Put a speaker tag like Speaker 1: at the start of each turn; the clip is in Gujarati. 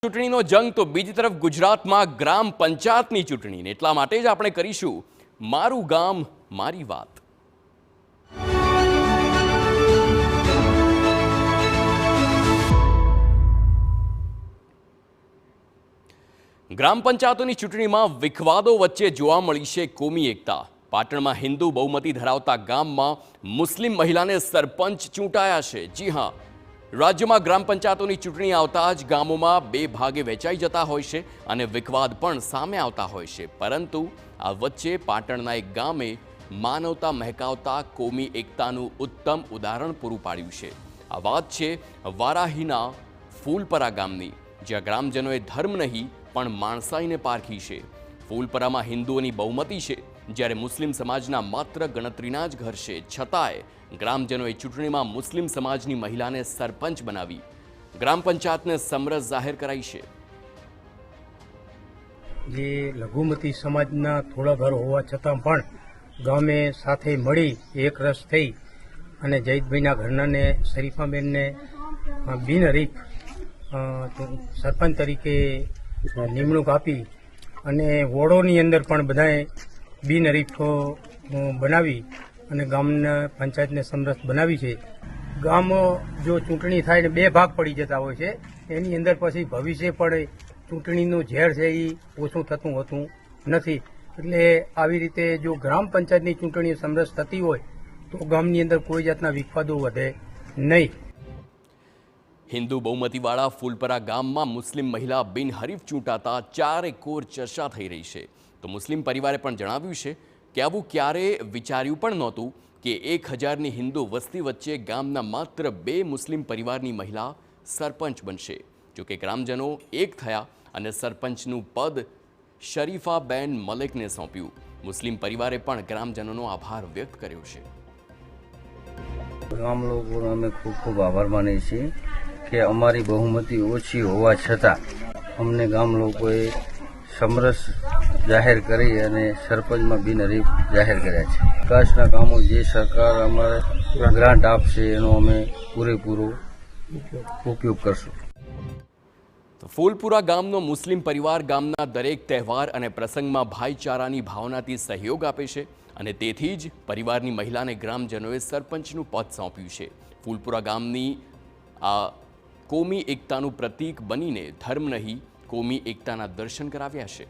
Speaker 1: ચૂંટણીનો જંગ તો બીજી તરફ ગુજરાતમાં ગ્રામ પંચાયતની ચૂંટણી એટલા માટે જ આપણે કરીશું મારું ગામ મારી વાત। ગ્રામ પંચાયતોની ચૂંટણીમાં વિખવાદો વચ્ચે જોવા મળી છે કોમી એકતા। પાટણમાં હિન્દુ બહુમતી ધરાવતા ગામમાં મુસ્લિમ મહિલાને સરપંચ ચૂંટાયા છે। જી હા, રાજ્યમાં ગ્રામ પંચાયતોની ચૂંટણી આવતા જ ગામોમાં બે ભાગે વહેંચાઈ જતા હોય છે અને વિખવાદ પણ સામે આવતા હોય છે, પરંતુ આ વચ્ચે પાટણના એક ગામે માનવતા મહેકાવતા કોમી એકતાનું ઉત્તમ ઉદાહરણ પૂરું પાડ્યું છે। આ વાત છે વારાહીના ફૂલપરા ગામની, જ્યાં ગ્રામજનોએ ધર્મ નહીં પણ માણસાઈને પારખી છે। ફૂલપરામાં હિન્દુઓની બહુમતી છે, જ્યારે મુસ્લિમ સમાજના માત્ર ગણતરીના જ ઘર છે, છતાંય ગ્રામજનોએ ચૂંટણીમાં મુસ્લિમ સમાજની મહિલાને સરપંચ બનાવી ગ્રામ પંચાયતને સમરસ જાહેર કરાઈ છે।
Speaker 2: જે લઘુમતી સમાજના થોડા ઘર હોવા છતાં પણ ગામે સાથે મળી એક રસ થઈ અને જયદભાઈના ઘરનાને શરીફાબેનને બિનહરીફ સરપંચ તરીકે નિમણૂક આપી અને વોર્ડોની અંદર પણ બધાએ બિનહરીફ બનાવી અને ગામના પંચાયતને સમરસ બનાવી છે। ગામ જો ચૂંટણી થાય ને બે ભાગ પડી જતા હોય છે, એની અંદર પછી ભવિષ્ય પણ ચૂંટણીનું ઝેર છે એ ઓછું થતું હોતું નથી। એટલે આવી રીતે જો ગ્રામ પંચાયતની ચૂંટણી સમરસ થતી હોય તો ગામની અંદર કોઈ જાતના વિખવાદો વધે નહીં।
Speaker 1: હિન્દુ બહુમતીવાળા ફૂલપરા ગામમાં મુસ્લિમ મહિલા બિનહરીફ ચૂંટાતા ચારેકોર ચર્ચા થઈ રહી છે। તો મુસ્લિમ પરિવારે પણ જણાવ્યું છે કે આવું ક્યારે વિચાર્યું પણ નહોતું કે 1000ની હિન્દુ વસ્તી વચ્ચે ગામના માત્ર 2 મુસ્લિમ પરિવારની મહિલા સરપંચ બનશે। જોકે ગ્રામજનો એક થયા અને સરપંચનું પદ શરીફાબેન મલેકને સોંપ્યું। મુસ્લિમ પરિવારે પણ ગ્રામજનોનો આભાર વ્યક્ત કર્યો છે।
Speaker 3: ગામ લોકોનો અમે ખૂબ ખૂબ આભાર માનીએ છીએ કે અમારી બહુમતી ઓછી હોવા છતાં અમને ગામ લોકોએ સમરસ જાહેર કરી અને સરપંચમાં બિનહરીફ જાહેર કર્યા છે। વિકાસના કામો જે સરકાર અમારે ગ્રાન્ટ આપશે એનો અમે પૂરેપૂરો ઉપયોગ કરશું।
Speaker 1: ફૂલપુરા ગામનો મુસ્લિમ પરિવાર ગામના દરેક તહેવાર અને પ્રસંગમાં ભાઈચારાની ભાવનાથી સહયોગ આપે છે અને તેથી જ પરિવારની મહિલાને ગ્રામજનોએ સરપંચનું પદ સોંપ્યું છે। ફૂલપુરા ગામની આ કોમી એકતાનું પ્રતીક બનીને ધર્મ નહીં કોમી એકતાના દર્શન કરાવ્યા છે।